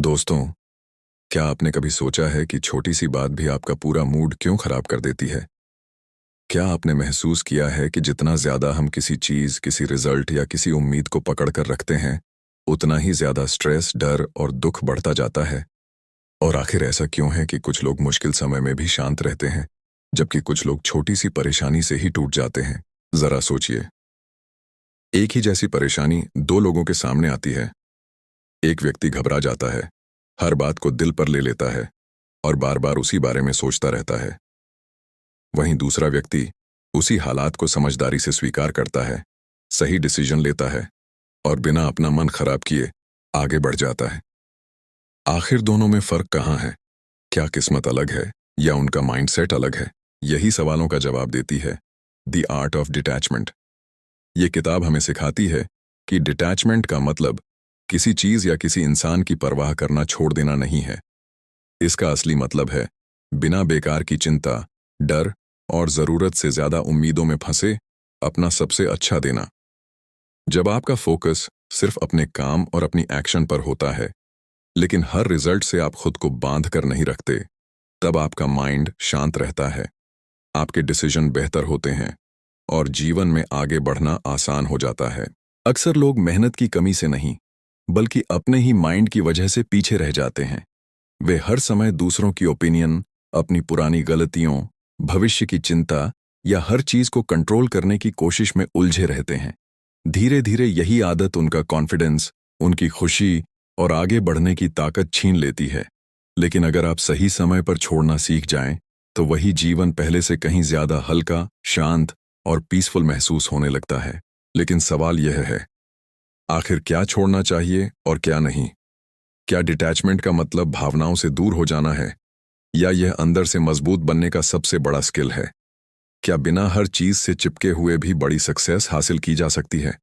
दोस्तों, क्या आपने कभी सोचा है कि छोटी सी बात भी आपका पूरा मूड क्यों खराब कर देती है? क्या आपने महसूस किया है कि जितना ज्यादा हम किसी चीज, किसी रिजल्ट या किसी उम्मीद को पकड़ कर रखते हैं, उतना ही ज्यादा स्ट्रेस, डर और दुख बढ़ता जाता है? और आखिर ऐसा क्यों है कि कुछ लोग मुश्किल समय में भी शांत रहते हैं, जबकि कुछ लोग छोटी सी परेशानी से ही टूट जाते हैं? जरा सोचिए, एक ही जैसी परेशानी दो लोगों के सामने आती है। एक व्यक्ति घबरा जाता है, हर बात को दिल पर ले लेता है और बार बार उसी बारे में सोचता रहता है। वहीं दूसरा व्यक्ति उसी हालात को समझदारी से स्वीकार करता है, सही डिसीजन लेता है और बिना अपना मन खराब किए आगे बढ़ जाता है। आखिर दोनों में फर्क कहाँ है? क्या किस्मत अलग है या उनका माइंडसेट अलग है? यही सवालों का जवाब देती है द आर्ट ऑफ डिटैचमेंट। ये किताब हमें सिखाती है कि डिटैचमेंट का मतलब किसी चीज या किसी इंसान की परवाह करना छोड़ देना नहीं है। इसका असली मतलब है बिना बेकार की चिंता, डर और जरूरत से ज्यादा उम्मीदों में फंसे अपना सबसे अच्छा देना। जब आपका फोकस सिर्फ अपने काम और अपनी एक्शन पर होता है, लेकिन हर रिजल्ट से आप खुद को बांध कर नहीं रखते, तब आपका माइंड शांत रहता है, आपके डिसीजन बेहतर होते हैं और जीवन में आगे बढ़ना आसान हो जाता है। अक्सर लोग मेहनत की कमी से नहीं, बल्कि अपने ही माइंड की वजह से पीछे रह जाते हैं। वे हर समय दूसरों की ओपिनियन, अपनी पुरानी गलतियों, भविष्य की चिंता या हर चीज को कंट्रोल करने की कोशिश में उलझे रहते हैं। धीरे धीरे यही आदत उनका कॉन्फिडेंस, उनकी खुशी और आगे बढ़ने की ताकत छीन लेती है। लेकिन अगर आप सही समय पर छोड़ना सीख जाएं, तो वही जीवन पहले से कहीं ज्यादा हल्का, शांत और पीसफुल महसूस होने लगता है। लेकिन सवाल यह है, आखिर क्या छोड़ना चाहिए और क्या नहीं? क्या डिटैचमेंट का मतलब भावनाओं से दूर हो जाना है, या यह अंदर से मजबूत बनने का सबसे बड़ा स्किल है? क्या बिना हर चीज से चिपके हुए भी बड़ी सक्सेस हासिल की जा सकती है?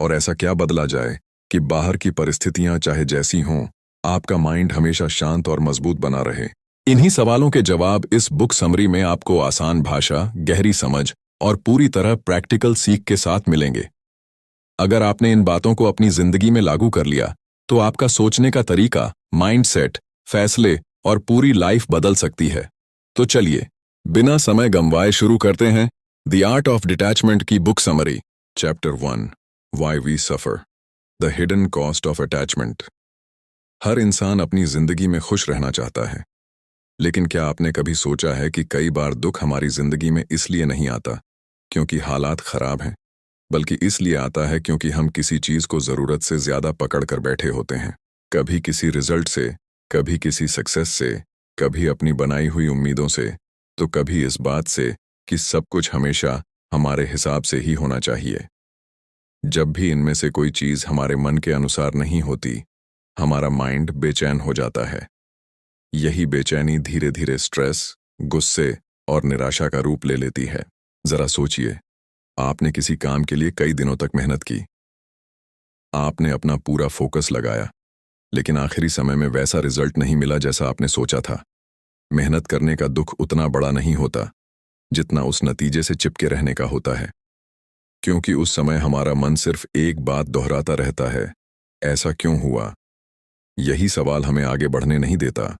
और ऐसा क्या बदला जाए कि बाहर की परिस्थितियां चाहे जैसी हों, आपका माइंड हमेशा शांत और मजबूत बना रहे? इन्हीं सवालों के जवाब इस बुक समरी में आपको आसान भाषा, गहरी समझ और पूरी तरह प्रैक्टिकल सीख के साथ मिलेंगे। अगर आपने इन बातों को अपनी जिंदगी में लागू कर लिया, तो आपका सोचने का तरीका, माइंडसेट, फैसले और पूरी लाइफ बदल सकती है। तो चलिए, बिना समय गंवाए शुरू करते हैं द आर्ट ऑफ डिटैचमेंट की book summary. Chapter 1, why we suffer, the hidden cost of attachment. हर इंसान अपनी जिंदगी में खुश रहना चाहता है, लेकिन क्या आपने कभी सोचा है कि कई बार दुख हमारी जिंदगी में इसलिए नहीं आता क्योंकि हालात खराब हैं, बल्कि इसलिए आता है क्योंकि हम किसी चीज को जरूरत से ज्यादा पकड़ कर बैठे होते हैं। कभी किसी रिजल्ट से, कभी किसी सक्सेस से, कभी अपनी बनाई हुई उम्मीदों से, तो कभी इस बात से कि सब कुछ हमेशा हमारे हिसाब से ही होना चाहिए। जब भी इनमें से कोई चीज हमारे मन के अनुसार नहीं होती, हमारा माइंड बेचैन हो जाता है। यही बेचैनी धीरे धीरे स्ट्रेस, गुस्से और निराशा का रूप ले लेती है। जरा सोचिए, आपने किसी काम के लिए कई दिनों तक मेहनत की, आपने अपना पूरा फोकस लगाया, लेकिन आखिरी समय में वैसा रिजल्ट नहीं मिला जैसा आपने सोचा था। मेहनत करने का दुख उतना बड़ा नहीं होता जितना उस नतीजे से चिपके रहने का होता है, क्योंकि उस समय हमारा मन सिर्फ एक बात दोहराता रहता है, ऐसा क्यों हुआ? यही सवाल हमें आगे बढ़ने नहीं देता।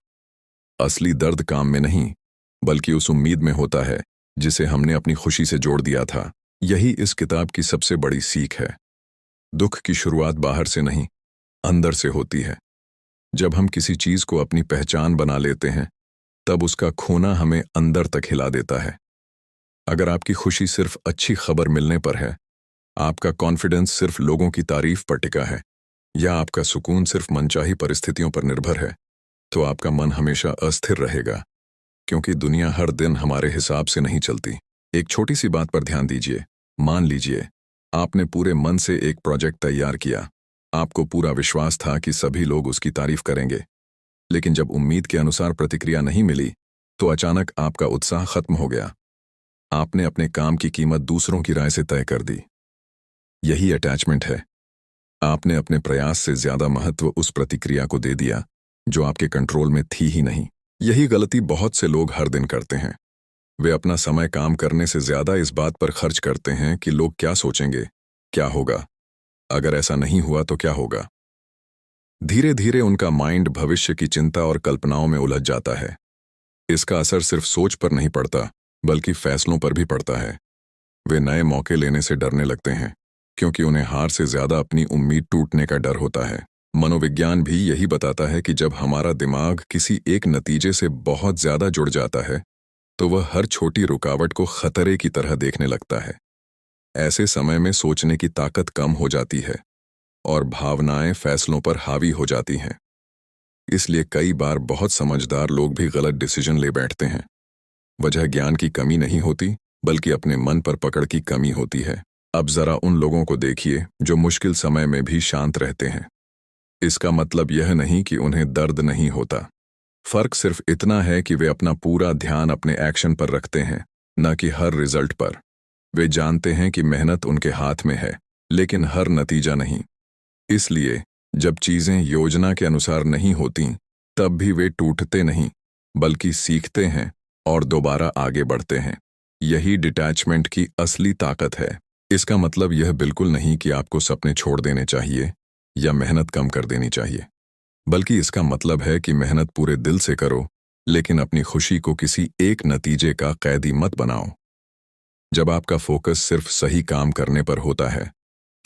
असली दर्द काम में नहीं, बल्कि उस उम्मीद में होता है जिसे हमने अपनी खुशी से जोड़ दिया था। यही इस किताब की सबसे बड़ी सीख है। दुख की शुरुआत बाहर से नहीं, अंदर से होती है। जब हम किसी चीज को अपनी पहचान बना लेते हैं, तब उसका खोना हमें अंदर तक हिला देता है। अगर आपकी खुशी सिर्फ अच्छी खबर मिलने पर है, आपका कॉन्फिडेंस सिर्फ लोगों की तारीफ पर टिका है, या आपका सुकून सिर्फ मनचाही परिस्थितियों पर निर्भर है, तो आपका मन हमेशा अस्थिर रहेगा, क्योंकि दुनिया हर दिन हमारे हिसाब से नहीं चलती। एक छोटी सी बात पर ध्यान दीजिए। मान लीजिए आपने पूरे मन से एक प्रोजेक्ट तैयार किया, आपको पूरा विश्वास था कि सभी लोग उसकी तारीफ करेंगे, लेकिन जब उम्मीद के अनुसार प्रतिक्रिया नहीं मिली, तो अचानक आपका उत्साह खत्म हो गया। आपने अपने काम की कीमत दूसरों की राय से तय कर दी। यही अटैचमेंट है। आपने अपने प्रयास से ज्यादा महत्व उस प्रतिक्रिया को दे दिया जो आपके कंट्रोल में थी ही नहीं। यही गलती बहुत से लोग हर दिन करते हैं। वे अपना समय काम करने से ज्यादा इस बात पर खर्च करते हैं कि लोग क्या सोचेंगे, क्या होगा, अगर ऐसा नहीं हुआ तो क्या होगा। धीरे धीरे उनका माइंड भविष्य की चिंता और कल्पनाओं में उलझ जाता है। इसका असर सिर्फ सोच पर नहीं पड़ता, बल्कि फैसलों पर भी पड़ता है। वे नए मौके लेने से डरने लगते हैं, क्योंकि उन्हें हार से ज्यादा अपनी उम्मीद टूटने का डर होता है। मनोविज्ञान भी यही बताता है कि जब हमारा दिमाग किसी एक नतीजे से बहुत ज्यादा जुड़ जाता है, तो वह हर छोटी रुकावट को खतरे की तरह देखने लगता है। ऐसे समय में सोचने की ताकत कम हो जाती है और भावनाएं फैसलों पर हावी हो जाती हैं। इसलिए कई बार बहुत समझदार लोग भी गलत डिसीजन ले बैठते हैं। वजह ज्ञान की कमी नहीं होती, बल्कि अपने मन पर पकड़ की कमी होती है। अब जरा उन लोगों को देखिए जो मुश्किल समय में भी शांत रहते हैं। इसका मतलब यह नहीं कि उन्हें दर्द नहीं होता। फर्क सिर्फ इतना है कि वे अपना पूरा ध्यान अपने एक्शन पर रखते हैं, न कि हर रिजल्ट पर। वे जानते हैं कि मेहनत उनके हाथ में है, लेकिन हर नतीजा नहीं। इसलिए जब चीजें योजना के अनुसार नहीं होती, तब भी वे टूटते नहीं, बल्कि सीखते हैं और दोबारा आगे बढ़ते हैं। यही डिटैचमेंट की असली ताकत है। इसका मतलब यह बिल्कुल नहीं कि आपको सपने छोड़ देने चाहिए या मेहनत कम कर देनी चाहिए, बल्कि इसका मतलब है कि मेहनत पूरे दिल से करो, लेकिन अपनी खुशी को किसी एक नतीजे का कैदी मत बनाओ। जब आपका फोकस सिर्फ सही काम करने पर होता है,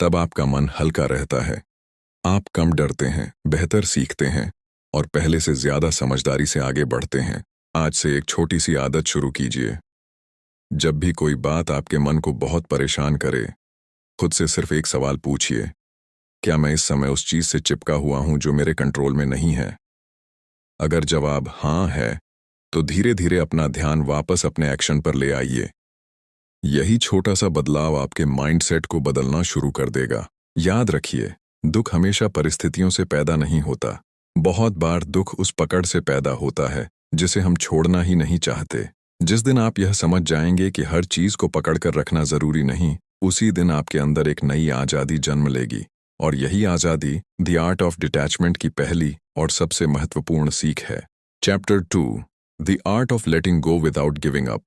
तब आपका मन हल्का रहता है। आप कम डरते हैं, बेहतर सीखते हैं और पहले से ज्यादा समझदारी से आगे बढ़ते हैं। आज से एक छोटी सी आदत शुरू कीजिए। जब भी कोई बात आपके मन को बहुत परेशान करे, खुद से सिर्फ एक सवाल पूछिए, क्या मैं इस समय उस चीज से चिपका हुआ हूं जो मेरे कंट्रोल में नहीं है? अगर जवाब हाँ है, तो धीरे धीरे अपना ध्यान वापस अपने एक्शन पर ले आइए। यही छोटा सा बदलाव आपके माइंडसेट को बदलना शुरू कर देगा। याद रखिए, दुख हमेशा परिस्थितियों से पैदा नहीं होता। बहुत बार दुख उस पकड़ से पैदा होता है जिसे हम छोड़ना ही नहीं चाहते। जिस दिन आप यह समझ जाएंगे कि हर चीज को पकड़कर रखना जरूरी नहीं, उसी दिन आपके अंदर एक नई आजादी जन्म लेगी। और यही आजादी द आर्ट ऑफ डिटैचमेंट की पहली और सबसे महत्वपूर्ण सीख है। Chapter 2, the art of letting go without giving up.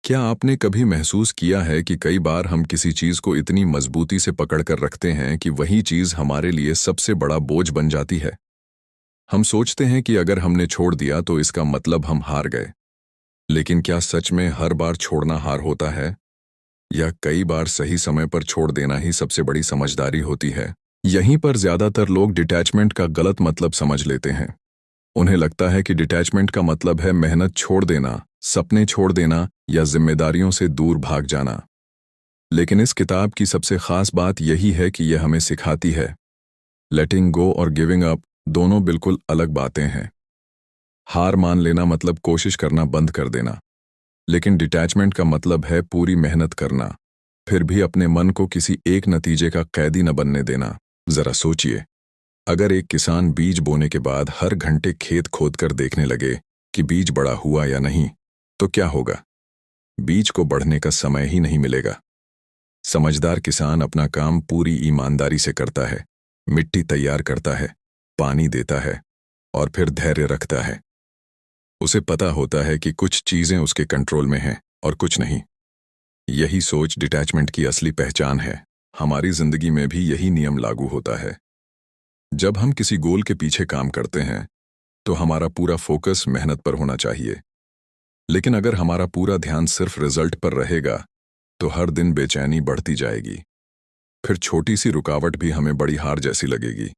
क्या आपने कभी महसूस किया है कि कई बार हम किसी चीज को इतनी मजबूती से पकड़कर रखते हैं कि वही चीज हमारे लिए सबसे बड़ा बोझ बन जाती है? हम सोचते हैं कि अगर हमने छोड़ दिया तो इसका मतलब हम हार गए। लेकिन क्या सच में हर बार छोड़ना हार होता है? या कई बार सही समय पर छोड़ देना ही सबसे बड़ी समझदारी होती है? यहीं पर ज्यादातर लोग डिटैचमेंट का गलत मतलब समझ लेते हैं। उन्हें लगता है कि डिटैचमेंट का मतलब है मेहनत छोड़ देना, सपने छोड़ देना या जिम्मेदारियों से दूर भाग जाना। लेकिन इस किताब की सबसे खास बात यही है कि यह हमें सिखाती है, लेटिंग गो और गिविंग अप दोनों बिल्कुल अलग बातें हैं। हार मान लेना मतलब कोशिश करना बंद कर देना, लेकिन डिटैचमेंट का मतलब है पूरी मेहनत करना, फिर भी अपने मन को किसी एक नतीजे का कैदी न बनने देना। जरा सोचिए, अगर एक किसान बीज बोने के बाद हर घंटे खेत खोदकर देखने लगे कि बीज बड़ा हुआ या नहीं, तो क्या होगा? बीज को बढ़ने का समय ही नहीं मिलेगा। समझदार किसान अपना काम पूरी ईमानदारी से करता है, मिट्टी तैयार करता है, पानी देता है और फिर धैर्य रखता है। उसे पता होता है कि कुछ चीजें उसके कंट्रोल में हैं और कुछ नहीं। यही सोच डिटैचमेंट की असली पहचान है। हमारी जिंदगी में भी यही नियम लागू होता है। जब हम किसी गोल के पीछे काम करते हैं, तो हमारा पूरा फोकस मेहनत पर होना चाहिए। लेकिन अगर हमारा पूरा ध्यान सिर्फ रिजल्ट पर रहेगा, तो हर दिन बेचैनी बढ़ती जाएगी। फिर छोटी सी रुकावट भी हमें बड़ी हार जैसी लगेगी।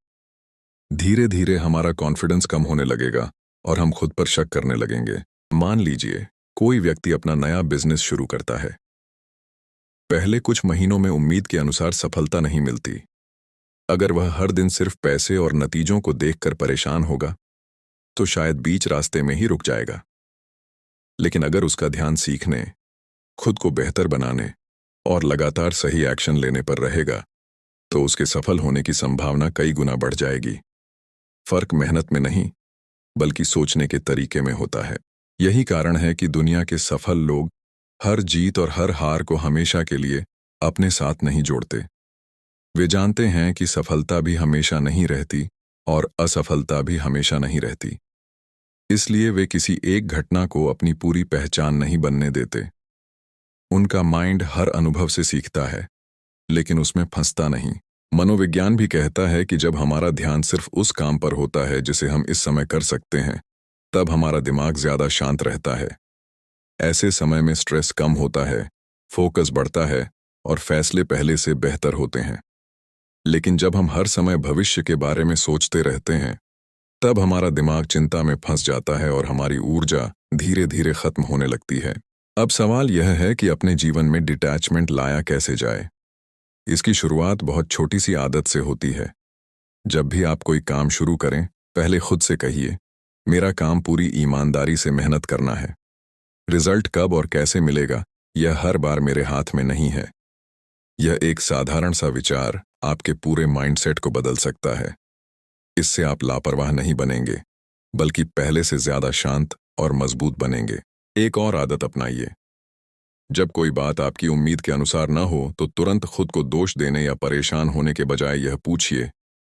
धीरे धीरे हमारा कॉन्फिडेंस कम होने लगेगा और हम खुद पर शक करने लगेंगे। मान लीजिए, कोई व्यक्ति अपना नया बिजनेस शुरू करता है। पहले कुछ महीनों में उम्मीद के अनुसार सफलता नहीं मिलती। अगर वह हर दिन सिर्फ पैसे और नतीजों को देखकर परेशान होगा, तो शायद बीच रास्ते में ही रुक जाएगा। लेकिन अगर उसका ध्यान सीखने, खुद को बेहतर बनाने और लगातार सही एक्शन लेने पर रहेगा, तो उसके सफल होने की संभावना कई गुना बढ़ जाएगी। फर्क मेहनत में नहीं, बल्कि सोचने के तरीके में होता है। यही कारण है कि दुनिया के सफल लोग हर जीत और हर हार को हमेशा के लिए अपने साथ नहीं जोड़ते। वे जानते हैं कि सफलता भी हमेशा नहीं रहती और असफलता भी हमेशा नहीं रहती। इसलिए वे किसी एक घटना को अपनी पूरी पहचान नहीं बनने देते। उनका माइंड हर अनुभव से सीखता है, लेकिन उसमें फंसता नहीं। मनोविज्ञान भी कहता है कि जब हमारा ध्यान सिर्फ उस काम पर होता है जिसे हम इस समय कर सकते हैं, तब हमारा दिमाग ज्यादा शांत रहता है। ऐसे समय में स्ट्रेस कम होता है, फोकस बढ़ता है और फैसले पहले से बेहतर होते हैं। लेकिन जब हम हर समय भविष्य के बारे में सोचते रहते हैं, तब हमारा दिमाग चिंता में फंस जाता है और हमारी ऊर्जा धीरे धीरे खत्म होने लगती है। अब सवाल यह है कि अपने जीवन में डिटैचमेंट लाया कैसे जाए। इसकी शुरुआत बहुत छोटी सी आदत से होती है। जब भी आप कोई काम शुरू करें, पहले खुद से कहिए, मेरा काम पूरी ईमानदारी से मेहनत करना है। रिजल्ट कब और कैसे मिलेगा, यह हर बार मेरे हाथ में नहीं है। यह एक साधारण सा विचार आपके पूरे माइंडसेट को बदल सकता है। इससे आप लापरवाह नहीं बनेंगे, बल्कि पहले से ज्यादा शांत और मजबूत बनेंगे। एक और आदत अपनाइए। जब कोई बात आपकी उम्मीद के अनुसार न हो, तो तुरंत खुद को दोष देने या परेशान होने के बजाय यह पूछिए,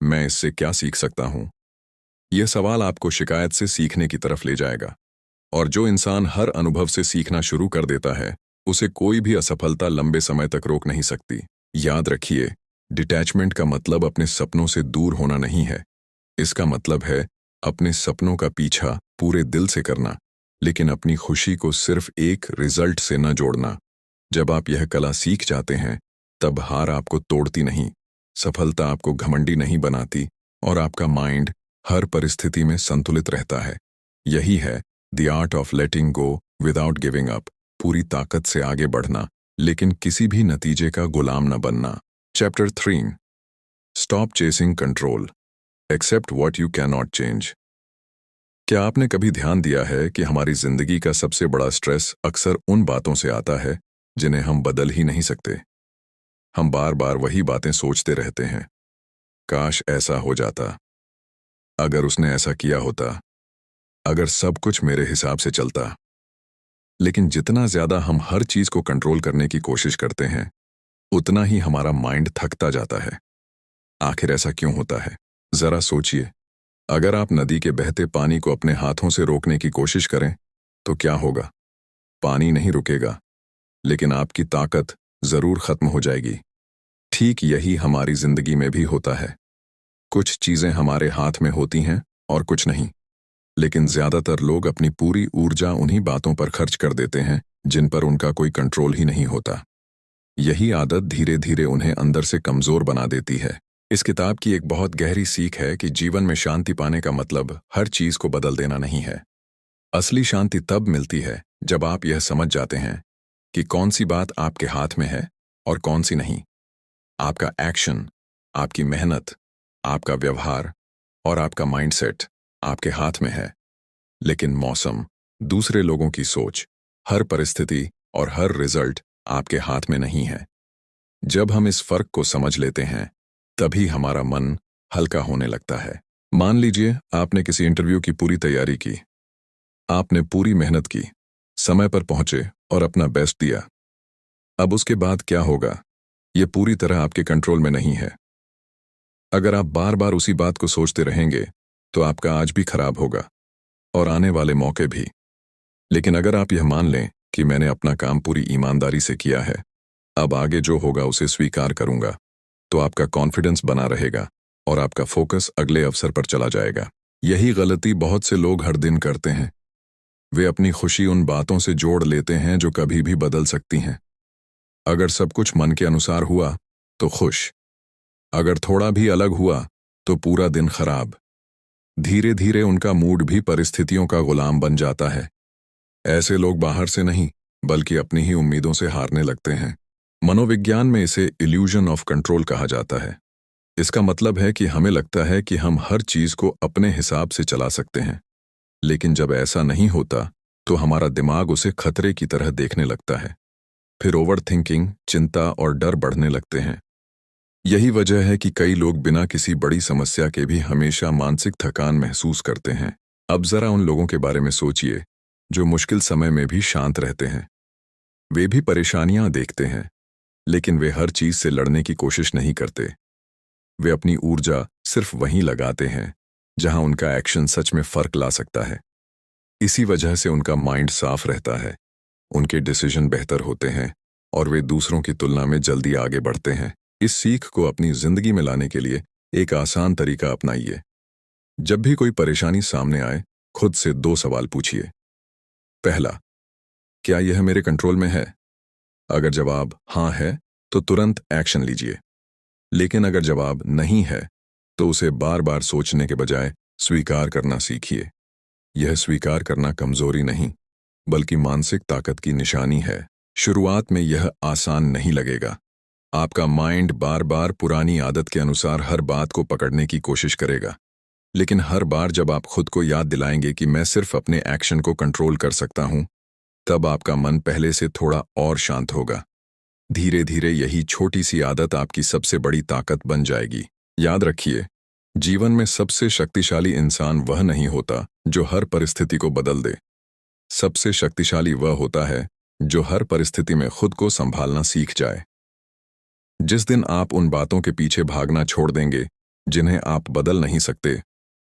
मैं इससे क्या सीख सकता हूं? यह सवाल आपको शिकायत से सीखने की तरफ ले जाएगा। और जो इंसान हर अनुभव से सीखना शुरू कर देता है, उसे कोई भी असफलता लंबे समय तक रोक नहीं सकती। याद रखिए, डिटैचमेंट का मतलब अपने सपनों से दूर होना नहीं है। इसका मतलब है अपने सपनों का पीछा पूरे दिल से करना, लेकिन अपनी खुशी को सिर्फ एक रिजल्ट से न जोड़ना। जब आप यह कला सीख जाते हैं, तब हार आपको तोड़ती नहीं, सफलता आपको घमंडी नहीं बनाती और आपका माइंड हर परिस्थिति में संतुलित रहता है। यही है the art of letting go without giving up, पूरी ताकत से आगे बढ़ना, लेकिन किसी भी नतीजे का गुलाम न बनना। Chapter 3, stop chasing control, accept what you can not change. क्या आपने कभी ध्यान दिया है कि हमारी जिंदगी का सबसे बड़ा स्ट्रेस अक्सर उन बातों से आता है जिन्हें हम बदल ही नहीं सकते। हम बार बार वही बातें सोचते रहते हैं। काश ऐसा हो जाता, अगर उसने ऐसा किया होता, अगर सब कुछ मेरे हिसाब से चलता। लेकिन जितना ज्यादा हम हर चीज को कंट्रोल करने की कोशिश करते हैं, उतना ही हमारा माइंड थकता जाता है। आखिर ऐसा क्यों होता है? जरा सोचिए, अगर आप नदी के बहते पानी को अपने हाथों से रोकने की कोशिश करें, तो क्या होगा? पानी नहीं रुकेगा, लेकिन आपकी ताकत जरूर खत्म हो जाएगी। ठीक यही हमारी जिंदगी में भी होता है। कुछ चीजें हमारे हाथ में होती हैं और कुछ नहीं, लेकिन ज्यादातर लोग अपनी पूरी ऊर्जा उन्हीं बातों पर खर्च कर देते हैं जिन पर उनका कोई कंट्रोल ही नहीं होता। यही आदत धीरे धीरे उन्हें अंदर से कमजोर बना देती है। इस किताब की एक बहुत गहरी सीख है कि जीवन में शांति पाने का मतलब हर चीज को बदल देना नहीं है। असली शांति तब मिलती है जब आप यह समझ जाते हैं कि कौन सी बात आपके हाथ में है और कौन सी नहीं। आपका एक्शन, आपकी मेहनत, आपका व्यवहार और आपका माइंडसेट आपके हाथ में है, लेकिन मौसम, दूसरे लोगों की सोच, हर परिस्थिति और हर रिजल्ट आपके हाथ में नहीं है। जब हम इस फर्क को समझ लेते हैं, तभी हमारा मन हल्का होने लगता है। मान लीजिए आपने किसी इंटरव्यू की पूरी तैयारी की, आपने पूरी मेहनत की, समय पर पहुंचे और अपना बेस्ट दिया। अब उसके बाद क्या होगा, यह पूरी तरह आपके कंट्रोल में नहीं है। अगर आप बार बार उसी बात को सोचते रहेंगे, तो आपका आज भी खराब होगा और आने वाले मौके भी। लेकिन अगर आप यह मान लें कि मैंने अपना काम पूरी ईमानदारी से किया है, अब आगे जो होगा उसे स्वीकार करूंगा, तो आपका कॉन्फिडेंस बना रहेगा और आपका फोकस अगले अवसर पर चला जाएगा। यही गलती बहुत से लोग हर दिन करते हैं। वे अपनी खुशी उन बातों से जोड़ लेते हैं जो कभी भी बदल सकती हैं। अगर सब कुछ मन के अनुसार हुआ तो खुश, अगर थोड़ा भी अलग हुआ तो पूरा दिन खराब। धीरे धीरे उनका मूड भी परिस्थितियों का गुलाम बन जाता है। ऐसे लोग बाहर से नहीं, बल्कि अपनी ही उम्मीदों से हारने लगते हैं। मनोविज्ञान में इसे इल्यूजन ऑफ कंट्रोल कहा जाता है। इसका मतलब है कि हमें लगता है कि हम हर चीज को अपने हिसाब से चला सकते हैं, लेकिन जब ऐसा नहीं होता, तो हमारा दिमाग उसे खतरे की तरह देखने लगता है। फिर ओवर थिंकिंग, चिंता और डर बढ़ने लगते हैं। यही वजह है कि कई लोग बिना किसी बड़ी समस्या के भी हमेशा मानसिक थकान महसूस करते हैं। अब जरा उन लोगों के बारे में सोचिए जो मुश्किल समय में भी शांत रहते हैं। वे भी परेशानियां देखते हैं, लेकिन वे हर चीज से लड़ने की कोशिश नहीं करते। वे अपनी ऊर्जा सिर्फ वहीं लगाते हैं जहां उनका एक्शन सच में फर्क ला सकता है। इसी वजह से उनका माइंड साफ रहता है, उनके डिसीजन बेहतर होते हैं और वे दूसरों की तुलना में जल्दी आगे बढ़ते हैं। इस सीख को अपनी जिंदगी में लाने के लिए एक आसान तरीका अपनाइए। जब भी कोई परेशानी सामने आए, खुद से 2 सवाल पूछिए। पहला, क्या यह मेरे कंट्रोल में है? अगर जवाब हाँ है, तो तुरंत एक्शन लीजिए। लेकिन अगर जवाब नहीं है, तो उसे बार बार सोचने के बजाय स्वीकार करना सीखिए। यह स्वीकार करना कमजोरी नहीं, बल्कि मानसिक ताकत की निशानी है। शुरुआत में यह आसान नहीं लगेगा। आपका माइंड बार बार पुरानी आदत के अनुसार हर बात को पकड़ने की कोशिश करेगा। लेकिन हर बार जब आप खुद को याद दिलाएंगे कि मैं सिर्फ अपने एक्शन को कंट्रोल कर सकता हूं, तब आपका मन पहले से थोड़ा और शांत होगा। धीरे धीरे यही छोटी सी आदत आपकी सबसे बड़ी ताकत बन जाएगी। याद रखिए, जीवन में सबसे शक्तिशाली इंसान वह नहीं होता जो हर परिस्थिति को बदल दे। सबसे शक्तिशाली वह होता है जो हर परिस्थिति में खुद को संभालना सीख जाए। जिस दिन आप उन बातों के पीछे भागना छोड़ देंगे जिन्हें आप बदल नहीं सकते,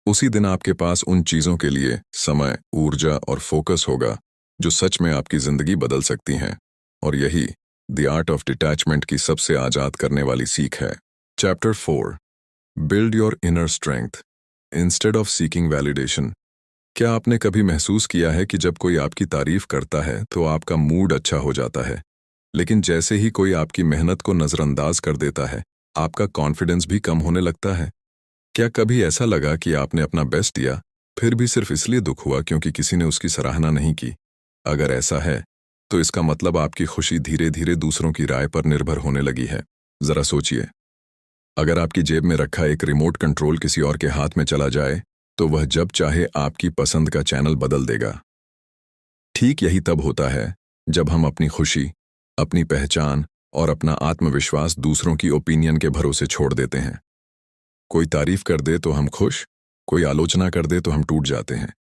उसी दिन आपके पास उन चीजों के लिए समय, ऊर्जा और फोकस होगा जो सच में आपकी जिंदगी बदल सकती हैं। और यही द आर्ट ऑफ डिटैचमेंट की सबसे आजाद करने वाली सीख है। Chapter 4, build your inner strength instead of seeking validation. क्या आपने कभी महसूस किया है कि जब कोई आपकी तारीफ करता है तो आपका मूड अच्छा हो जाता है, लेकिन जैसे ही कोई आपकी मेहनत को नजरअंदाज कर देता है, आपका कॉन्फिडेंस भी कम होने लगता है? क्या कभी ऐसा लगा कि आपने अपना बेस्ट दिया, फिर भी सिर्फ इसलिए दुख हुआ क्योंकि किसी ने उसकी सराहना नहीं की? अगर ऐसा है, तो इसका मतलब आपकी खुशी धीरे धीरे दूसरों की राय पर निर्भर होने लगी है। जरा सोचिए, अगर आपकी जेब में रखा एक रिमोट कंट्रोल किसी और के हाथ में चला जाए, तो वह जब चाहे आपकी पसंद का चैनल बदल देगा। ठीक यही तब होता है जब हम अपनी खुशी, अपनी पहचान और अपना आत्मविश्वास दूसरों की ओपिनियन के भरोसे छोड़ देते हैं। कोई तारीफ कर दे तो हम खुश, कोई आलोचना कर दे तो हम टूट जाते हैं।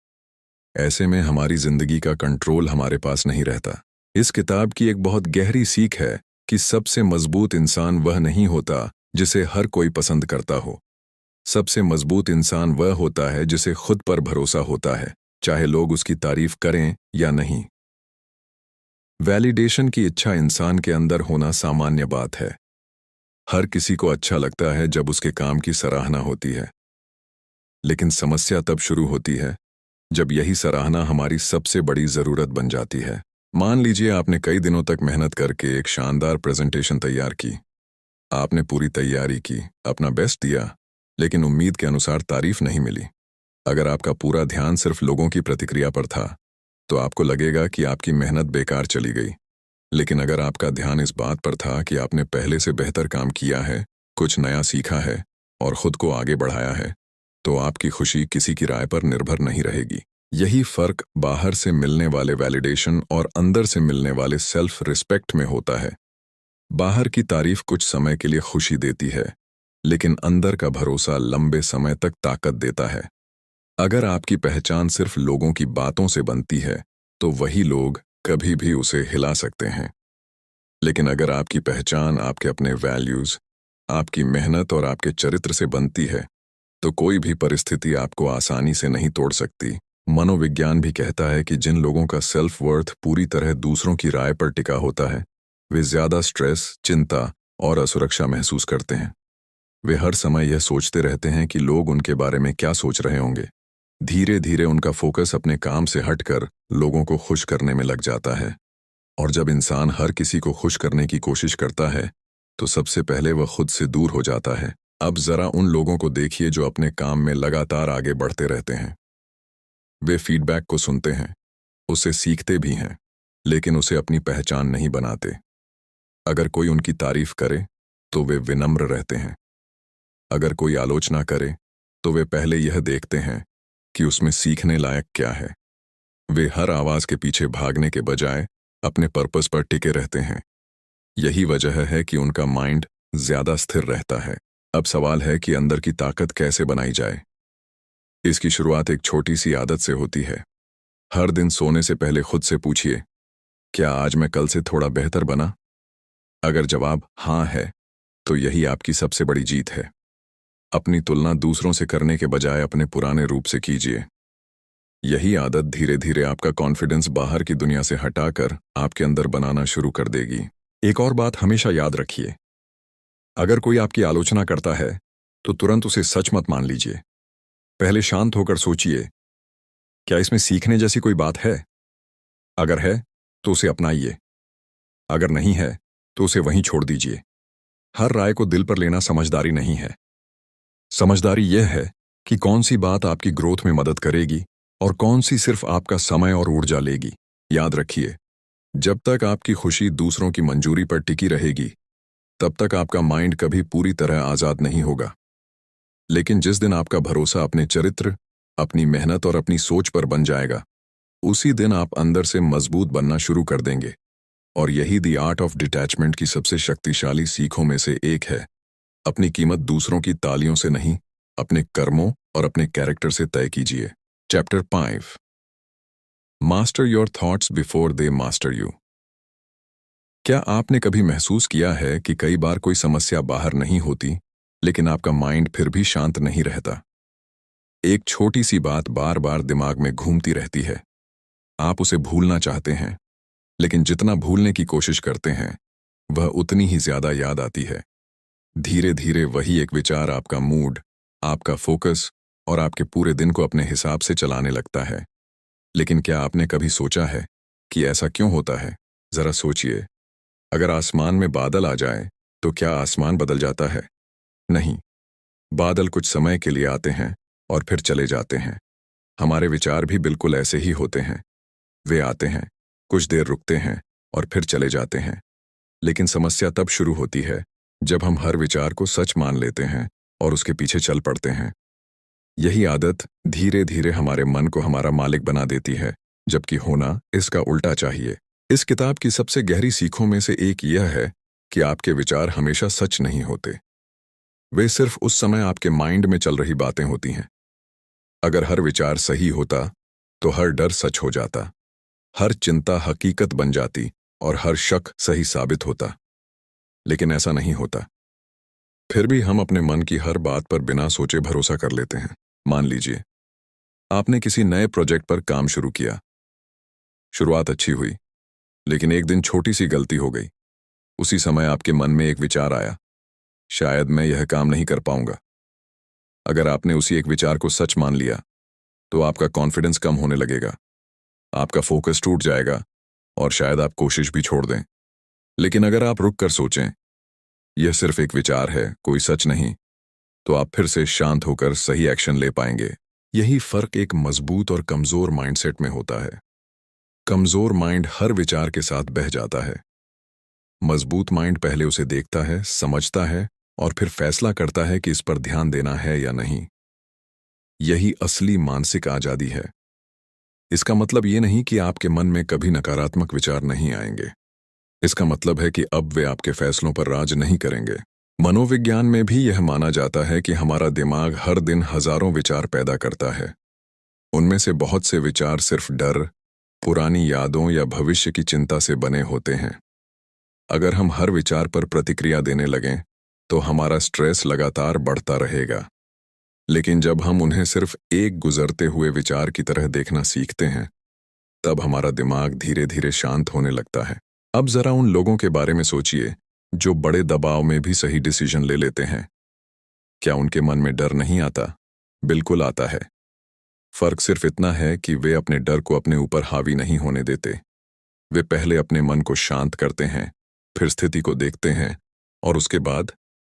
ऐसे में हमारी जिंदगी का कंट्रोल हमारे पास नहीं रहता। इस किताब की एक बहुत गहरी सीख है कि सबसे मजबूत इंसान वह नहीं होता जिसे हर कोई पसंद करता हो। सबसे मजबूत इंसान वह होता है जिसे खुद पर भरोसा होता है, चाहे लोग उसकी तारीफ करें या नहीं। वैलिडेशन की इच्छा इंसान के अंदर होना सामान्य बात है। हर किसी को अच्छा लगता है जब उसके काम की सराहना होती है। लेकिन समस्या तब शुरू होती है जब यही सराहना हमारी सबसे बड़ी जरूरत बन जाती है। मान लीजिए आपने कई दिनों तक मेहनत करके एक शानदार प्रेजेंटेशन तैयार की। आपने पूरी तैयारी की, अपना बेस्ट दिया, लेकिन उम्मीद के अनुसार तारीफ नहीं मिली। अगर आपका पूरा ध्यान सिर्फ लोगों की प्रतिक्रिया पर था, तो आपको लगेगा कि आपकी मेहनत बेकार चली गई। लेकिन अगर आपका ध्यान इस बात पर था कि आपने पहले से बेहतर काम किया है, कुछ नया सीखा है और खुद को आगे बढ़ाया है, तो आपकी खुशी किसी की राय पर निर्भर नहीं रहेगी। यही फर्क बाहर से मिलने वाले वैलिडेशन और अंदर से मिलने वाले सेल्फ रिस्पेक्ट में होता है। बाहर की तारीफ कुछ समय के लिए खुशी देती है, लेकिन अंदर का भरोसा लंबे समय तक ताकत देता है। अगर आपकी पहचान सिर्फ लोगों की बातों से बनती है, तो वही लोग कभी भी उसे हिला सकते हैं। लेकिन अगर आपकी पहचान आपके अपने वैल्यूज, आपकी मेहनत और आपके चरित्र से बनती है, तो कोई भी परिस्थिति आपको आसानी से नहीं तोड़ सकती। मनोविज्ञान भी कहता है कि जिन लोगों का सेल्फ वर्थ पूरी तरह दूसरों की राय पर टिका होता है, वे ज्यादा स्ट्रेस, चिंता और असुरक्षा महसूस करते हैं। वे हर समय यह सोचते रहते हैं कि लोग उनके बारे में क्या सोच रहे होंगे। धीरे धीरे उनका फोकस अपने काम से हटकर लोगों को खुश करने में लग जाता है। और जब इंसान हर किसी को खुश करने की कोशिश करता है, तो सबसे पहले वह खुद से दूर हो जाता है। अब जरा उन लोगों को देखिए जो अपने काम में लगातार आगे बढ़ते रहते हैं। वे फीडबैक को सुनते हैं, उसे सीखते भी हैं, लेकिन उसे अपनी पहचान नहीं बनाते। अगर कोई उनकी तारीफ करे, तो वे विनम्र रहते हैं। अगर कोई आलोचना करे, तो वे पहले यह देखते हैं कि उसमें सीखने लायक क्या है। वे हर आवाज के पीछे भागने के बजाय अपने पर्पस पर टिके रहते हैं। यही वजह है कि उनका माइंड ज्यादा स्थिर रहता है। अब सवाल है कि अंदर की ताकत कैसे बनाई जाए। इसकी शुरुआत एक छोटी सी आदत से होती है। हर दिन सोने से पहले खुद से पूछिए, क्या आज मैं कल से थोड़ा बेहतर बना? अगर जवाब हाँ है, तो यही आपकी सबसे बड़ी जीत है। अपनी तुलना दूसरों से करने के बजाय अपने पुराने रूप से कीजिए। यही आदत धीरे धीरे आपका कॉन्फिडेंस बाहर की दुनिया से हटाकर आपके अंदर बनाना शुरू कर देगी। एक और बात हमेशा याद रखिए, अगर कोई आपकी आलोचना करता है तो तुरंत उसे सच मत मान लीजिए। पहले शांत होकर सोचिए, क्या इसमें सीखने जैसी कोई बात है? अगर है तो उसे अपनाइए, अगर नहीं है तो उसे वहीं छोड़ दीजिए। हर राय को दिल पर लेना समझदारी नहीं है। समझदारी यह है कि कौन सी बात आपकी ग्रोथ में मदद करेगी और कौन सी सिर्फ आपका समय और ऊर्जा लेगी। याद रखिए, जब तक आपकी खुशी दूसरों की मंजूरी पर टिकी रहेगी, तब तक आपका माइंड कभी पूरी तरह आजाद नहीं होगा। लेकिन जिस दिन आपका भरोसा अपने चरित्र, अपनी मेहनत और अपनी सोच पर बन जाएगा, उसी दिन आप अंदर से मजबूत बनना शुरू कर देंगे। और यही द आर्ट ऑफ डिटैचमेंट की सबसे शक्तिशाली सीखों में से एक है। अपनी कीमत दूसरों की तालियों से नहीं, अपने कर्मों और अपने कैरेक्टर से तय कीजिए। Chapter 5, master your thoughts before they master you. क्या आपने कभी महसूस किया है कि कई बार कोई समस्या बाहर नहीं होती, लेकिन आपका माइंड फिर भी शांत नहीं रहता? एक छोटी सी बात बार बार दिमाग में घूमती रहती है। आप उसे भूलना चाहते हैं, लेकिन जितना भूलने की कोशिश करते हैं, वह उतनी ही ज्यादा याद आती है। धीरे धीरे वही एक विचार आपका मूड, आपका फोकस और आपके पूरे दिन को अपने हिसाब से चलाने लगता है। लेकिन क्या आपने कभी सोचा है कि ऐसा क्यों होता है? जरा सोचिए, अगर आसमान में बादल आ जाए तो क्या आसमान बदल जाता है? नहीं। बादल कुछ समय के लिए आते हैं और फिर चले जाते हैं। हमारे विचार भी बिल्कुल ऐसे ही होते हैं। वे आते हैं, कुछ देर रुकते हैं और फिर चले जाते हैं। लेकिन समस्या तब शुरू होती है जब हम हर विचार को सच मान लेते हैं और उसके पीछे चल पड़ते हैं। यही आदत धीरे धीरे हमारे मन को हमारा मालिक बना देती है, जबकि होना इसका उल्टा चाहिए। इस किताब की सबसे गहरी सीखों में से एक यह है कि आपके विचार हमेशा सच नहीं होते। वे सिर्फ उस समय आपके माइंड में चल रही बातें होती हैं। अगर हर विचार सही होता तो हर डर सच हो जाता, हर चिंता हकीकत बन जाती और हर शक सही साबित होता। लेकिन ऐसा नहीं होता। फिर भी हम अपने मन की हर बात पर बिना सोचे भरोसा कर लेते हैं। मान लीजिए, आपने किसी नए प्रोजेक्ट पर काम शुरू किया। शुरुआत अच्छी हुई, लेकिन एक दिन छोटी सी गलती हो गई। उसी समय आपके मन में एक विचार आया, शायद मैं यह काम नहीं कर पाऊंगा। अगर आपने उसी एक विचार को सच मान लिया, तो आपका कॉन्फिडेंस कम होने लगेगा, आपका फोकस टूट जाएगा और शायद आप कोशिश भी छोड़ दें। लेकिन अगर आप रुक कर सोचें, यह सिर्फ एक विचार है, कोई सच नहीं, तो आप फिर से शांत होकर सही एक्शन ले पाएंगे। यही फर्क एक मजबूत और कमजोर माइंडसेट में होता है। कमजोर माइंड हर विचार के साथ बह जाता है। मजबूत माइंड पहले उसे देखता है, समझता है और फिर फैसला करता है कि इस पर ध्यान देना है या नहीं। यही असली मानसिक आजादी है। इसका मतलब ये नहीं कि आपके मन में कभी नकारात्मक विचार नहीं आएंगे। इसका मतलब है कि अब वे आपके फैसलों पर राज नहीं करेंगे। मनोविज्ञान में भी यह माना जाता है कि हमारा दिमाग हर दिन हजारों विचार पैदा करता है। उनमें से बहुत से विचार सिर्फ डर, पुरानी यादों या भविष्य की चिंता से बने होते हैं। अगर हम हर विचार पर प्रतिक्रिया देने लगें, तो हमारा स्ट्रेस लगातार बढ़ता रहेगा। लेकिन जब हम उन्हें सिर्फ एक गुजरते हुए विचार की तरह देखना सीखते हैं, तब हमारा दिमाग धीरे धीरे शांत होने लगता है। अब जरा उन लोगों के बारे में सोचिए जो बड़े दबाव में भी सही डिसीजन ले लेते हैं। क्या उनके मन में डर नहीं आता? बिल्कुल आता है। फर्क सिर्फ इतना है कि वे अपने डर को अपने ऊपर हावी नहीं होने देते। वे पहले अपने मन को शांत करते हैं, फिर स्थिति को देखते हैं और उसके बाद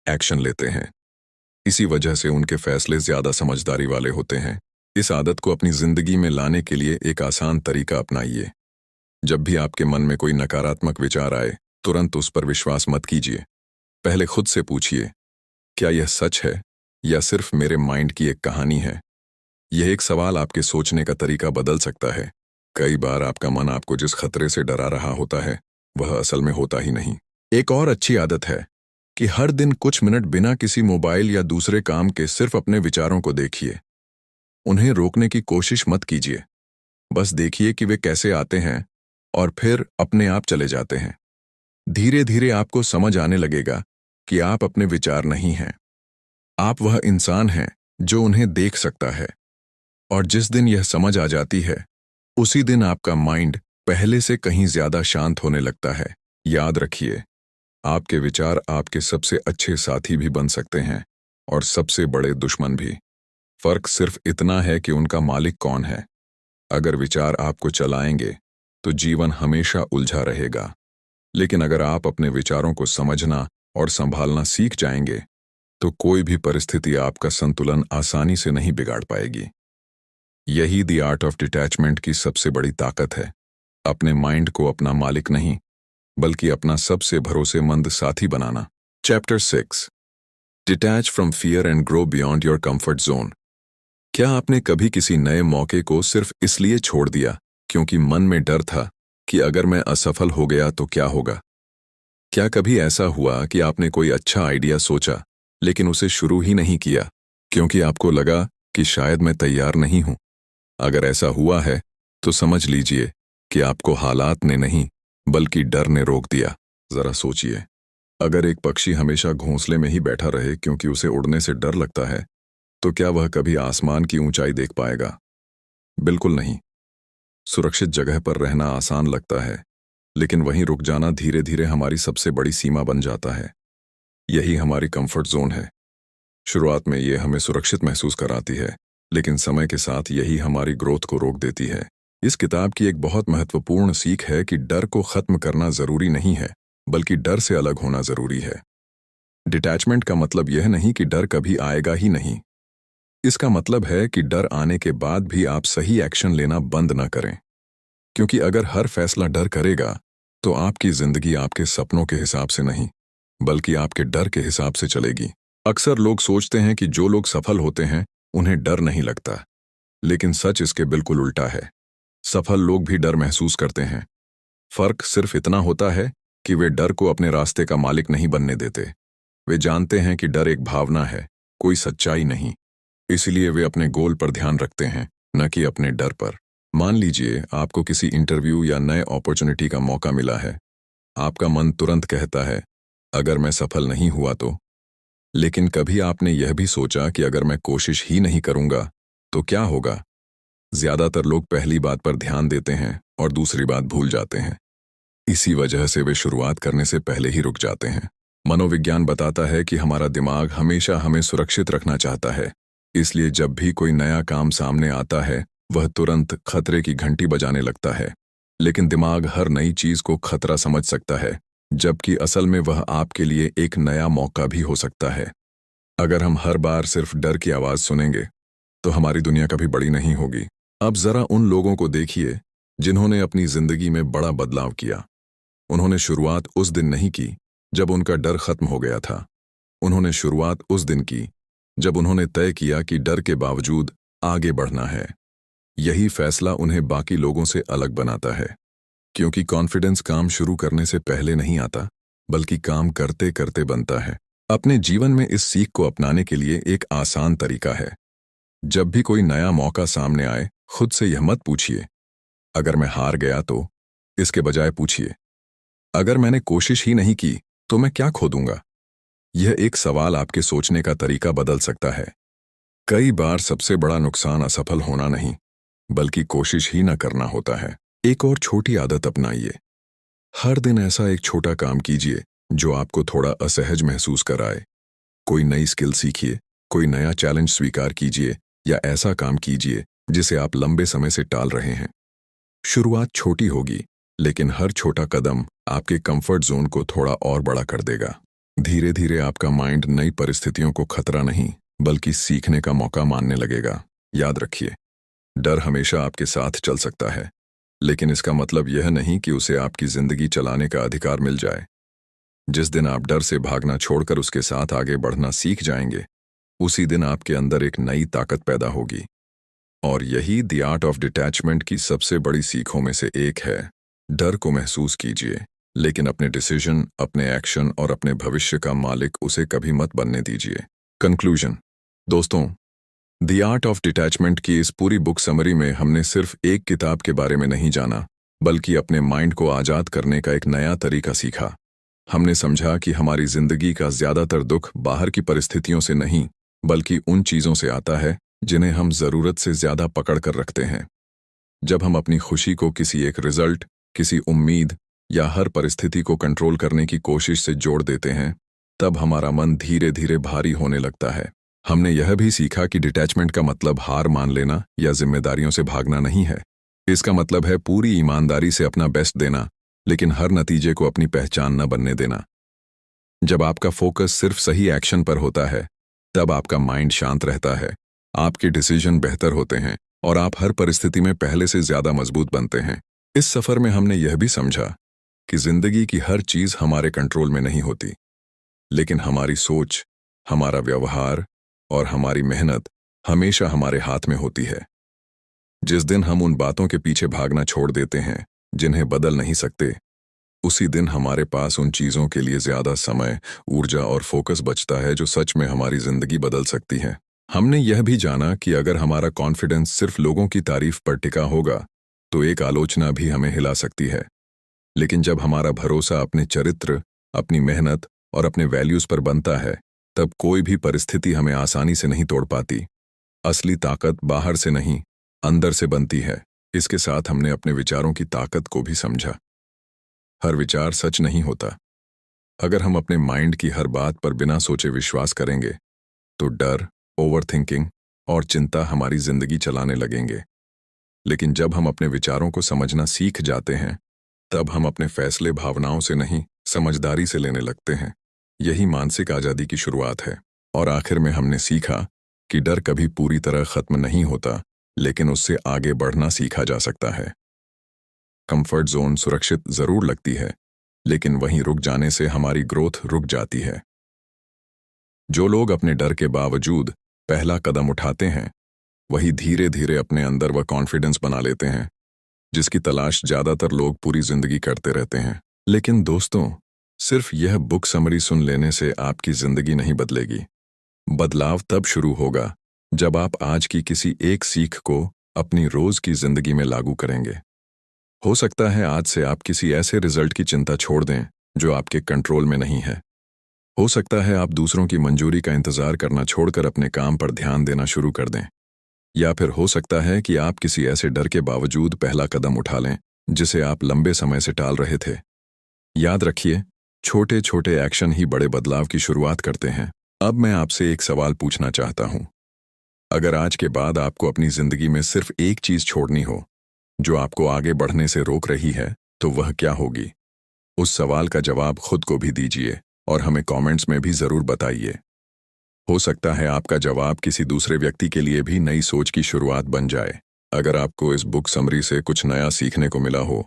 एक्शन लेते हैं। इसी वजह से उनके फैसले ज्यादा समझदारी वाले होते हैं। इस आदत को अपनी जिंदगी में लाने के लिए एक आसान तरीका अपनाइए। जब भी आपके मन में कोई नकारात्मक विचार आए, तुरंत उस पर विश्वास मत कीजिए। पहले खुद से पूछिए, क्या यह सच है या सिर्फ मेरे माइंड की एक कहानी है? यह एक सवाल आपके सोचने का तरीका बदल सकता है। कई बार आपका मन आपको जिस खतरे से डरा रहा होता है, वह असल में होता ही नहीं। एक और अच्छी आदत है कि हर दिन कुछ मिनट बिना किसी मोबाइल या दूसरे काम के सिर्फ अपने विचारों को देखिए। उन्हें रोकने की कोशिश मत कीजिए। बस देखिए कि वे कैसे आते हैं और फिर अपने आप चले जाते हैं। धीरे धीरे आपको समझ आने लगेगा कि आप अपने विचार नहीं हैं। आप वह इंसान हैं जो उन्हें देख सकता है। और जिस दिन यह समझ आ जाती है, उसी दिन आपका माइंड पहले से कहीं ज्यादा शांत होने लगता है। याद रखिए, आपके विचार आपके सबसे अच्छे साथी भी बन सकते हैं और सबसे बड़े दुश्मन भी। फर्क सिर्फ इतना है कि उनका मालिक कौन है। अगर विचार आपको चलाएंगे तो जीवन हमेशा उलझा रहेगा, लेकिन अगर आप अपने विचारों को समझना और संभालना सीख जाएंगे तो कोई भी परिस्थिति आपका संतुलन आसानी से नहीं बिगाड़ पाएगी। यही द आर्ट ऑफ डिटैचमेंट की सबसे बड़ी ताकत है। अपने माइंड को अपना मालिक नहीं बल्कि अपना सबसे भरोसेमंद साथी बनाना। Chapter 6, detach from fear and grow beyond your comfort zone. क्या आपने कभी किसी नए मौके को सिर्फ इसलिए छोड़ दिया क्योंकि मन में डर था कि अगर मैं असफल हो गया तो क्या होगा? क्या कभी ऐसा हुआ कि आपने कोई अच्छा आइडिया सोचा लेकिन उसे शुरू ही नहीं किया क्योंकि आपको लगा कि शायद मैं तैयार नहीं हूं? अगर ऐसा हुआ है तो समझ लीजिए कि आपको हालात ने नहीं बल्कि डर ने रोक दिया। जरा सोचिए, अगर एक पक्षी हमेशा घोंसले में ही बैठा रहे क्योंकि उसे उड़ने से डर लगता है तो क्या वह कभी आसमान की ऊंचाई देख पाएगा? बिल्कुल नहीं। सुरक्षित जगह पर रहना आसान लगता है, लेकिन वहीं रुक जाना धीरे धीरे हमारी सबसे बड़ी सीमा बन जाता है। यही हमारी कंफर्ट जोन है। शुरुआत में ये हमें सुरक्षित महसूस कराती है, लेकिन समय के साथ यही हमारी ग्रोथ को रोक देती है। इस किताब की एक बहुत महत्वपूर्ण सीख है कि डर को खत्म करना जरूरी नहीं है, बल्कि डर से अलग होना जरूरी है। डिटैचमेंट का मतलब यह नहीं कि डर कभी आएगा ही नहीं। इसका मतलब है कि डर आने के बाद भी आप सही एक्शन लेना बंद न करें, क्योंकि अगर हर फैसला डर करेगा तो आपकी जिंदगी आपके सपनों के हिसाब से नहीं बल्कि आपके डर के हिसाब से चलेगी। अक्सर लोग सोचते हैं कि जो लोग सफल होते हैं उन्हें डर नहीं लगता, लेकिन सच इसके बिल्कुल उल्टा है। सफल लोग भी डर महसूस करते हैं। फर्क सिर्फ इतना होता है कि वे डर को अपने रास्ते का मालिक नहीं बनने देते। वे जानते हैं कि डर एक भावना है, कोई सच्चाई नहीं। इसलिए वे अपने गोल पर ध्यान रखते हैं, न कि अपने डर पर। मान लीजिए आपको किसी इंटरव्यू या नए अपॉर्चुनिटी का मौका मिला है। आपका मन तुरंत कहता है, अगर मैं सफल नहीं हुआ तो। लेकिन कभी आपने यह भी सोचा कि अगर मैं कोशिश ही नहीं करूंगा तो क्या होगा? ज्यादातर लोग पहली बात पर ध्यान देते हैं और दूसरी बात भूल जाते हैं। इसी वजह से वे शुरुआत करने से पहले ही रुक जाते हैं। मनोविज्ञान बताता है कि हमारा दिमाग हमेशा हमें सुरक्षित रखना चाहता है। इसलिए जब भी कोई नया काम सामने आता है वह तुरंत खतरे की घंटी बजाने लगता है। लेकिन दिमाग हर नई चीज को खतरा समझ सकता है, जबकि असल में वह आपके लिए एक नया मौका भी हो सकता है। अगर हम हर बार सिर्फ डर की आवाज सुनेंगे तो हमारी दुनिया कभी बड़ी नहीं होगी। अब जरा उन लोगों को देखिए जिन्होंने अपनी जिंदगी में बड़ा बदलाव किया। उन्होंने शुरुआत उस दिन नहीं की जब उनका डर खत्म हो गया था। उन्होंने शुरुआत उस दिन की जब उन्होंने तय किया कि डर के बावजूद आगे बढ़ना है। यही फैसला उन्हें बाकी लोगों से अलग बनाता है, क्योंकि कॉन्फिडेंस काम शुरू करने से पहले नहीं आता बल्कि काम करते करते बनता है। अपने जीवन में इस सीख को अपनाने के लिए एक आसान तरीका है। जब भी कोई नया मौका सामने आए, खुद से यह मत पूछिए, अगर मैं हार गया तो। इसके बजाय पूछिए, अगर मैंने कोशिश ही नहीं की तो मैं क्या खो दूंगा? यह एक सवाल आपके सोचने का तरीका बदल सकता है। कई बार सबसे बड़ा नुकसान असफल होना नहीं बल्कि कोशिश ही न करना होता है। एक और छोटी आदत अपनाइए। हर दिन ऐसा एक छोटा काम कीजिए जो आपको थोड़ा असहज महसूस कराए। कोई नई स्किल सीखिए, कोई नया चैलेंज स्वीकार कीजिए या ऐसा काम कीजिए जिसे आप लंबे समय से टाल रहे हैं। शुरुआत छोटी होगी, लेकिन हर छोटा कदम आपके कंफर्ट जोन को थोड़ा और बड़ा कर देगा। धीरे धीरे आपका माइंड नई परिस्थितियों को खतरा नहीं बल्कि सीखने का मौका मानने लगेगा। याद रखिए, डर हमेशा आपके साथ चल सकता है, लेकिन इसका मतलब यह नहीं कि उसे आपकी जिंदगी चलाने का अधिकार मिल जाए। जिस दिन आप डर से भागना छोड़कर उसके साथ आगे बढ़ना सीख जाएंगे, उसी दिन आपके अंदर एक नई ताकत पैदा होगी। और यही द आर्ट ऑफ डिटैचमेंट की सबसे बड़ी सीखों में से एक है। डर को महसूस कीजिए, लेकिन अपने डिसीजन, अपने एक्शन और अपने भविष्य का मालिक उसे कभी मत बनने दीजिए। कंक्लूजन। दोस्तों, द आर्ट ऑफ डिटैचमेंट की इस पूरी बुक समरी में हमने सिर्फ एक किताब के बारे में नहीं जाना, बल्कि अपने माइंड को आज़ाद करने का एक नया तरीका सीखा। हमने समझा कि हमारी जिंदगी का ज्यादातर दुख बाहर की परिस्थितियों से नहीं बल्कि उन चीज़ों से आता है जिन्हें हम ज़रूरत से ज़्यादा पकड़ कर रखते हैं। जब हम अपनी खुशी को किसी एक रिजल्ट, किसी उम्मीद या हर परिस्थिति को कंट्रोल करने की कोशिश से जोड़ देते हैं, तब हमारा मन धीरे धीरे भारी होने लगता है। हमने यह भी सीखा कि डिटैचमेंट का मतलब हार मान लेना या जिम्मेदारियों से भागना नहीं है। इसका मतलब है पूरी ईमानदारी से अपना बेस्ट देना, लेकिन हर नतीजे को अपनी पहचान न बनने देना। जब आपका फोकस सिर्फ सही एक्शन पर होता है, तब आपका माइंड शांत रहता है, आपके डिसीजन बेहतर होते हैं और आप हर परिस्थिति में पहले से ज्यादा मजबूत बनते हैं। इस सफर में हमने यह भी समझा कि जिंदगी की हर चीज हमारे कंट्रोल में नहीं होती, लेकिन हमारी सोच, हमारा व्यवहार और हमारी मेहनत हमेशा हमारे हाथ में होती है। जिस दिन हम उन बातों के पीछे भागना छोड़ देते हैं जिन्हें बदल नहीं सकते, उसी दिन हमारे पास उन चीजों के लिए ज्यादा समय, ऊर्जा और फोकस बचता है जो सच में हमारी जिंदगी बदल सकती है। हमने यह भी जाना कि अगर हमारा कॉन्फिडेंस सिर्फ लोगों की तारीफ पर टिका होगा, तो एक आलोचना भी हमें हिला सकती है। लेकिन जब हमारा भरोसा अपने चरित्र, अपनी मेहनत और अपने वैल्यूज पर बनता है, तब कोई भी परिस्थिति हमें आसानी से नहीं तोड़ पाती। असली ताकत बाहर से नहीं, अंदर से बनती है। इसके साथ हमने अपने विचारों की ताकत को भी समझा। हर विचार सच नहीं होता। अगर हम अपने माइंड की हर बात पर बिना सोचे विश्वास करेंगे, तो डर, ओवरथिंकिंग और चिंता हमारी जिंदगी चलाने लगेंगे। लेकिन जब हम अपने विचारों को समझना सीख जाते हैं, तब हम अपने फैसले भावनाओं से नहीं, समझदारी से लेने लगते हैं। यही मानसिक आजादी की शुरुआत है। और आखिर में हमने सीखा कि डर कभी पूरी तरह खत्म नहीं होता, लेकिन उससे आगे बढ़ना सीखा जा सकता है। कंफर्ट जोन सुरक्षित जरूर लगती है, लेकिन वहीं रुक जाने से हमारी ग्रोथ रुक जाती है। जो लोग अपने डर के बावजूद पहला कदम उठाते हैं, वही धीरे धीरे अपने अंदर वह कॉन्फिडेंस बना लेते हैं जिसकी तलाश ज्यादातर लोग पूरी जिंदगी करते रहते हैं। लेकिन दोस्तों, सिर्फ यह बुक समरी सुन लेने से आपकी जिंदगी नहीं बदलेगी। बदलाव तब शुरू होगा जब आप आज की किसी एक सीख को अपनी रोज की जिंदगी में लागू करेंगे। हो सकता है आज से आप किसी ऐसे रिजल्ट की चिंता छोड़ दें जो आपके कंट्रोल में नहीं है। हो सकता है आप दूसरों की मंजूरी का इंतजार करना छोड़कर अपने काम पर ध्यान देना शुरू कर दें। या फिर हो सकता है कि आप किसी ऐसे डर के बावजूद पहला कदम उठा लें जिसे आप लंबे समय से टाल रहे थे। याद रखिए, छोटे छोटे एक्शन ही बड़े बदलाव की शुरुआत करते हैं। अब मैं आपसे एक सवाल पूछना चाहता हूं। अगर आज के बाद आपको अपनी जिंदगी में सिर्फ एक चीज छोड़नी हो जो आपको आगे बढ़ने से रोक रही है, तो वह क्या होगी? उस सवाल का जवाब खुद को भी दीजिए और हमें कमेंट्स में भी जरूर बताइए। हो सकता है आपका जवाब किसी दूसरे व्यक्ति के लिए भी नई सोच की शुरुआत बन जाए। अगर आपको इस बुक समरी से कुछ नया सीखने को मिला हो,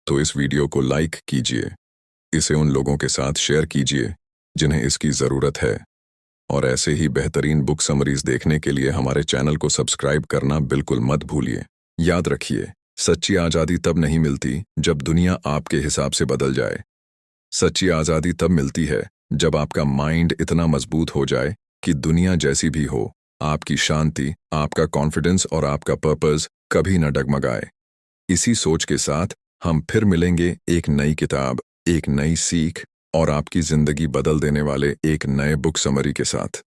तो इस वीडियो को लाइक कीजिए, इसे उन लोगों के साथ शेयर कीजिए जिन्हें इसकी ज़रूरत है। और ऐसे ही बेहतरीन बुक समरीज देखने के लिए हमारे चैनल को सब्सक्राइब करना बिल्कुल मत भूलिए। याद रखिए, सच्ची आज़ादी तब नहीं मिलती जब दुनिया आपके हिसाब से बदल जाए। सच्ची आज़ादी तब मिलती है जब आपका माइंड इतना मजबूत हो जाए कि दुनिया जैसी भी हो, आपकी शांति, आपका कॉन्फिडेंस और आपका पर्पस कभी न डगमगाए। इसी सोच के साथ हम फिर मिलेंगे एक नई किताब, एक नई सीख और आपकी जिंदगी बदल देने वाले एक नए बुक समरी के साथ।